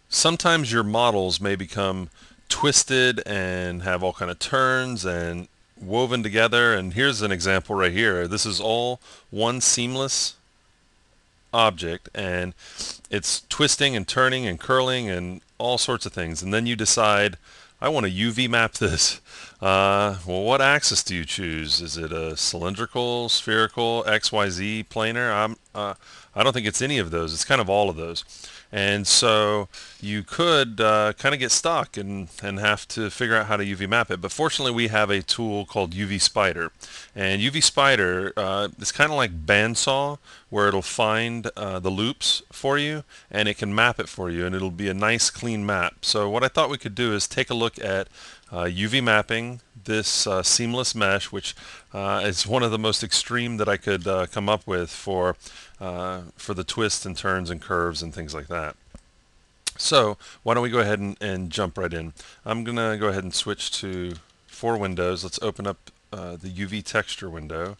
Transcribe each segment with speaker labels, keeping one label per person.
Speaker 1: Sometimes your models may become twisted and have all kind of turns and woven together. And here's an example right here. This is all one seamless object, and it's twisting and turning and curling and all sorts of things. And then you decide, I want to UV map this. Well, what axis do you choose? Is it a cylindrical, spherical, XYZ, planar? I don't think it's any of those. It's kind of all of those. And so you could kind of get stuck and have to figure out how to UV map it. But fortunately, we have a tool called UV Spider. And UV Spider is kind of like bandsaw, where it'll find the loops for you and it can map it for you, and it'll be a nice clean map. So what I thought we could do is take a look at UV mapping this seamless mesh, which is one of the most extreme that I could come up with for the twists and turns and curves and things like that. So why don't we go ahead and jump right in. I'm gonna go ahead and switch to 4 windows. Let's open up the UV texture window,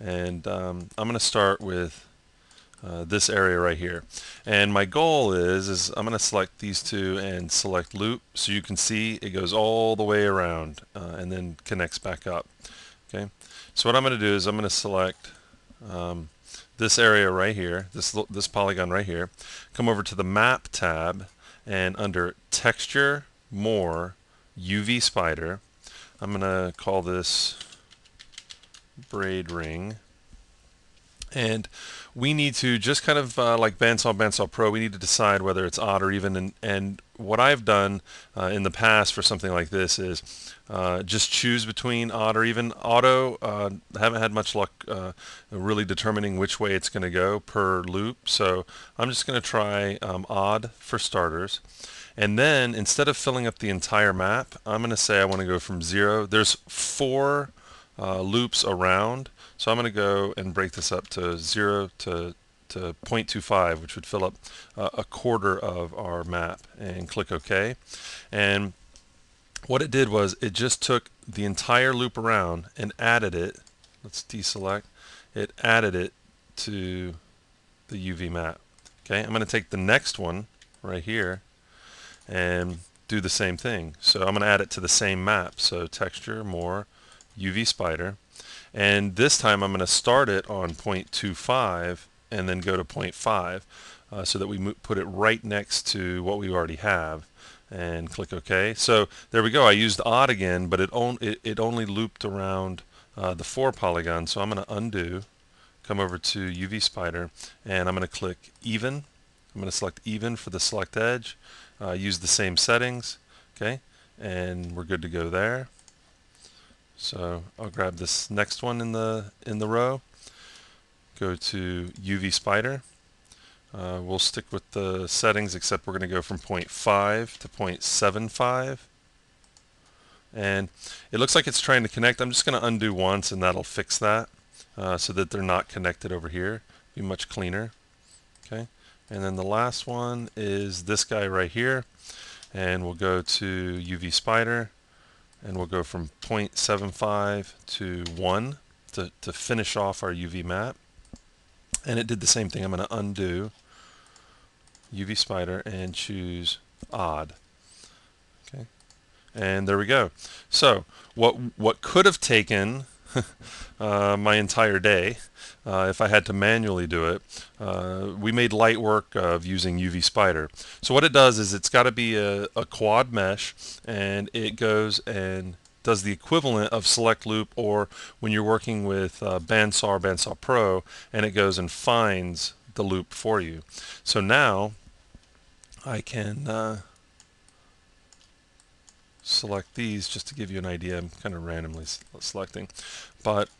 Speaker 1: and I'm gonna start with this area right here. And my goal is I'm going to select these two and select loop, so you can see it goes all the way around and then connects back up. Okay, so what I'm going to do is I'm going to select this area right here, this polygon right here, come over to the map tab, and under texture, more, UV spider, I'm going to call this braid ring. And we need to just kind of like Bandsaw Pro, we need to decide whether it's odd or even. And what I've done in the past for something like this is just choose between odd or even. Auto, haven't had much luck really determining which way it's going to go per loop. So I'm just going to try odd for starters. And then instead of filling up the entire map, I'm going to say I want to go from 0. There's 4 loops around. So I'm going to go and break this up to 0 to 0.25, which would fill up a quarter of our map, and click OK. And what it did was it just took the entire loop around and added it. Let's deselect. It added it to the UV map. Okay, I'm going to take the next one right here and do the same thing. So I'm going to add it to the same map. So texture, more, UV spider. And this time I'm going to start it on 0.25 and then go to 0.5 so that we put it right next to what we already have, and click OK. So there we go. I used odd again, but it only looped around the 4 polygons. So I'm going to undo, come over to UV Spider, and I'm going to click even. I'm going to select even for the select edge, use the same settings, okay, and we're good to go there. So I'll grab this next one in the row, go to UV Spider. We'll stick with the settings, except we're going to go from 0.5 to 0.75. And it looks like it's trying to connect. I'm just going to undo once, and that'll fix that so that they're not connected over here. Be much cleaner. Okay. And then the last one is this guy right here. And we'll go to UV Spider, and we'll go from 0.75 to 1 to finish off our UV map. And it did the same thing. I'm going to undo UV Spider and choose odd. Okay, and there we go. So what could have taken my entire day if I had to manually do it, we made light work of using UV Spider. So what it does is it's got to be a quad mesh, and it goes and does the equivalent of select loop, or when you're working with Bandsaw or Bandsaw Pro, and it goes and finds the loop for you. So now I can select these just to give you an idea. I'm kind of randomly selecting, but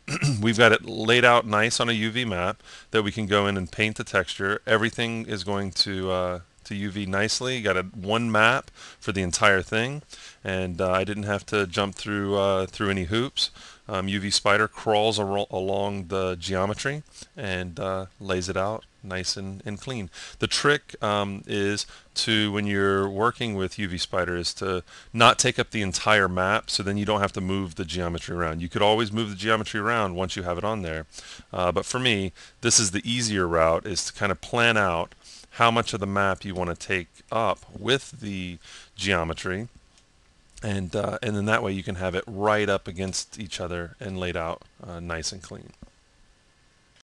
Speaker 1: we've got it laid out nice on a UV map that we can go in and paint the texture. Everything is going to UV nicely. You got one map for the entire thing, and I didn't have to jump through any hoops. UV Spider crawls along the geometry and lays it out nice and clean. The trick is to, when you're working with UV Spider, is to not take up the entire map, so then you don't have to move the geometry around. You could always move the geometry around once you have it on there, but for me, this is the easier route, is to kind of plan out how much of the map you want to take up with the geometry, and then that way you can have it right up against each other and laid out nice and clean.